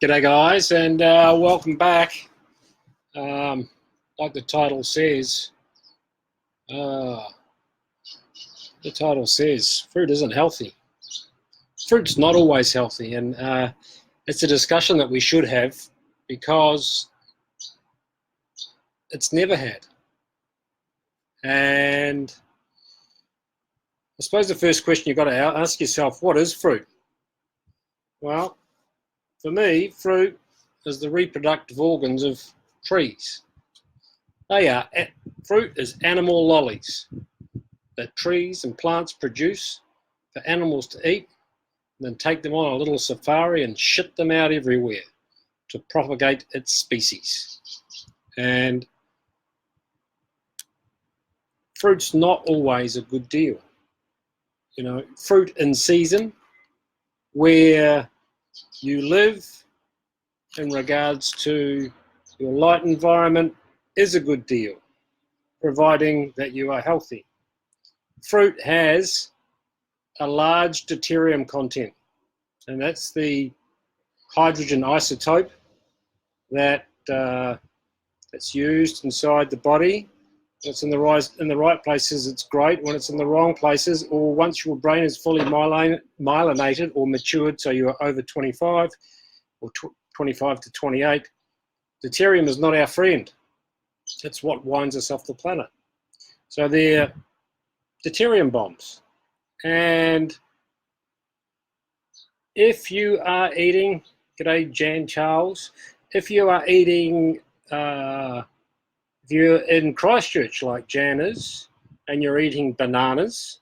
G'day guys, and welcome back. Like the title says, fruit isn't healthy. Fruit's not always healthy, and it's a discussion that we should have because it's never had. And I suppose the first question you've got to ask yourself, what is fruit? Well, for me, fruit is the reproductive organs of trees. Fruit is animal lollies that trees and plants produce for animals to eat, and then take them on a little safari and shit them out everywhere to propagate its species. And fruit's not always a good deal. You know, fruit in season, where you live in regards to your light environment, is a good deal, providing that you are healthy. Fruit has a large deuterium content, and that's the hydrogen isotope that's used inside the body. When it's in the right places, it's great. When it's in the wrong places, or once your brain is fully myelinated or matured, so you are over 25 or 25 to 28, deuterium is not our friend. It's what winds us off the planet. So they're deuterium bombs. And if you are eating, g'day Jan Charles, if you are eating, if you're in Christchurch like Jan is, and you're eating bananas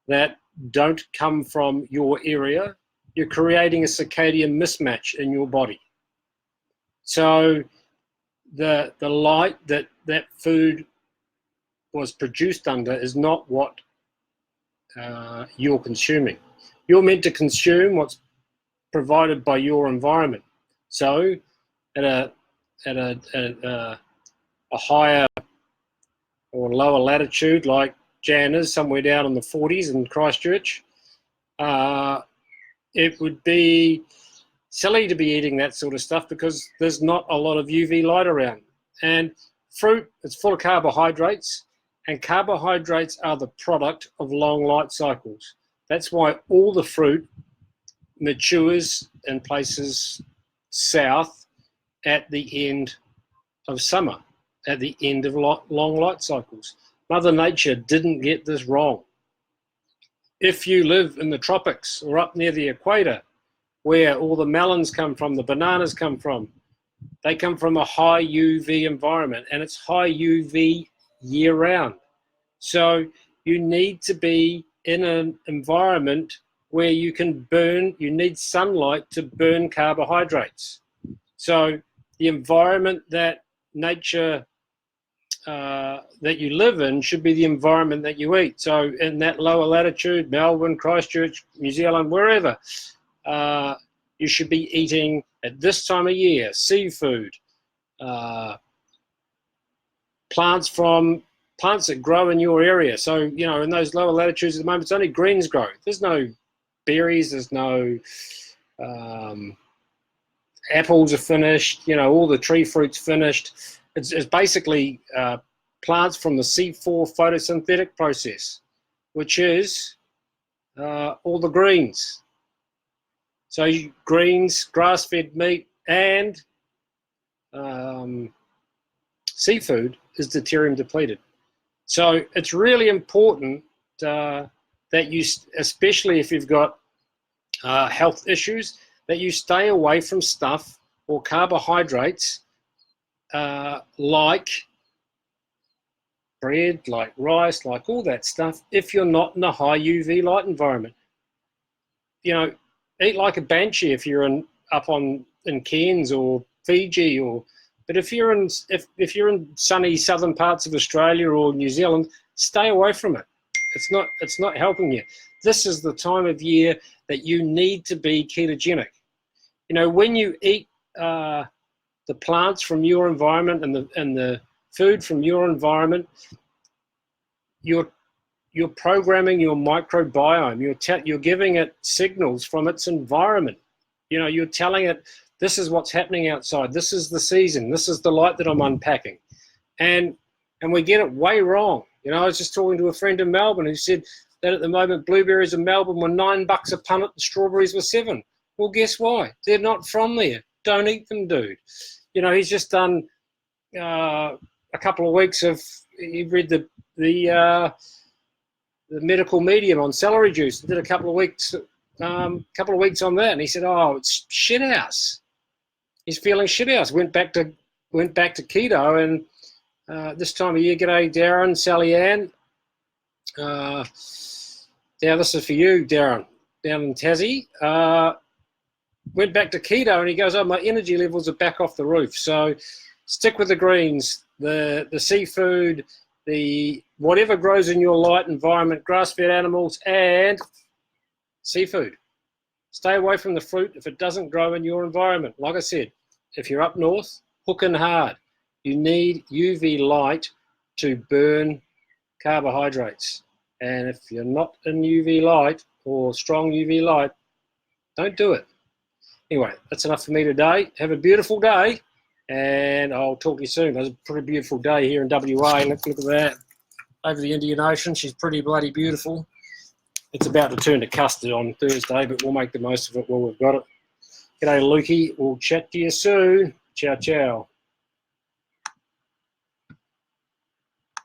that don't come from your area, you're creating a circadian mismatch in your body. So the light that food was produced under is not what you're consuming. You're meant to consume what's provided by your environment. So at a higher or lower latitude, like Jan is, somewhere down in the 40s in Christchurch, it would be silly to be eating that sort of stuff because there's not a lot of UV light around. And fruit is full of carbohydrates, and carbohydrates are the product of long light cycles. That's why all the fruit matures in places south at the end of summer, at the end of long light cycles. Mother Nature didn't get this wrong. If you live in the tropics or up near the equator, where all the melons come from, the bananas come from, they come from a high UV environment, and it's high UV year round. So you need to be in an environment where you can burn, you need sunlight to burn carbohydrates. So the environment that nature, that you live in should be the environment that you eat. So in that lower latitude, Melbourne, Christchurch, New Zealand, wherever, you should be eating at this time of year seafood, plants that grow in your area. So, you know, in those lower latitudes at the moment, it's only greens grow. There's no berries, there's no apples are finished, you know, all the tree fruit's finished. It's basically plants from the C4 photosynthetic process, which is all the greens. So greens, grass-fed meat, and seafood is deuterium depleted. So it's really important that you, especially if you've got health issues, that you stay away from stuff or carbohydrates like bread, like rice, like all that stuff, if you're not in a high UV light environment. You know, eat like a banshee if you're in Cairns or Fiji, but if you're in sunny southern parts of Australia or New Zealand, stay away from it. It's not helping you. This is the time of year that you need to be ketogenic. You know, when you eat the plants from your environment and the food from your environment, you're programming your microbiome. You're giving it signals from its environment. You know, you're telling it This is what's happening outside. This is the season. This is the light that I'm unpacking. And we get it way wrong. You know, I was just talking to a friend in Melbourne who said that at the moment blueberries in Melbourne were $9 a punnet and strawberries were $7. Well, guess why? They're not from there. Don't eat them, dude. You know, he's just done a couple of weeks of, he read the medical medium on celery juice. Did a couple of weeks on that, and he said, "Oh, it's shit house." He's feeling shit house. Went back to keto, and this time of year, g'day Darren, Sally Ann. Now this is for you, Darren, down in Tassie. Went back to keto, and he goes, "Oh, my energy levels are back off the roof." So stick with the greens, the seafood, the whatever grows in your light environment, grass-fed animals, and seafood. Stay away from the fruit if it doesn't grow in your environment. Like I said, if you're up north, hook in hard. You need UV light to burn carbohydrates. And if you're not in UV light or strong UV light, don't do it. Anyway, that's enough for me today. Have a beautiful day, and I'll talk to you soon. It's a pretty beautiful day here in WA. Look at that. Over the Indian Ocean. She's pretty bloody beautiful. It's about to turn to custard on Thursday, but we'll make the most of it while we've got it. G'day, Lukey. We'll chat to you soon. Ciao, ciao.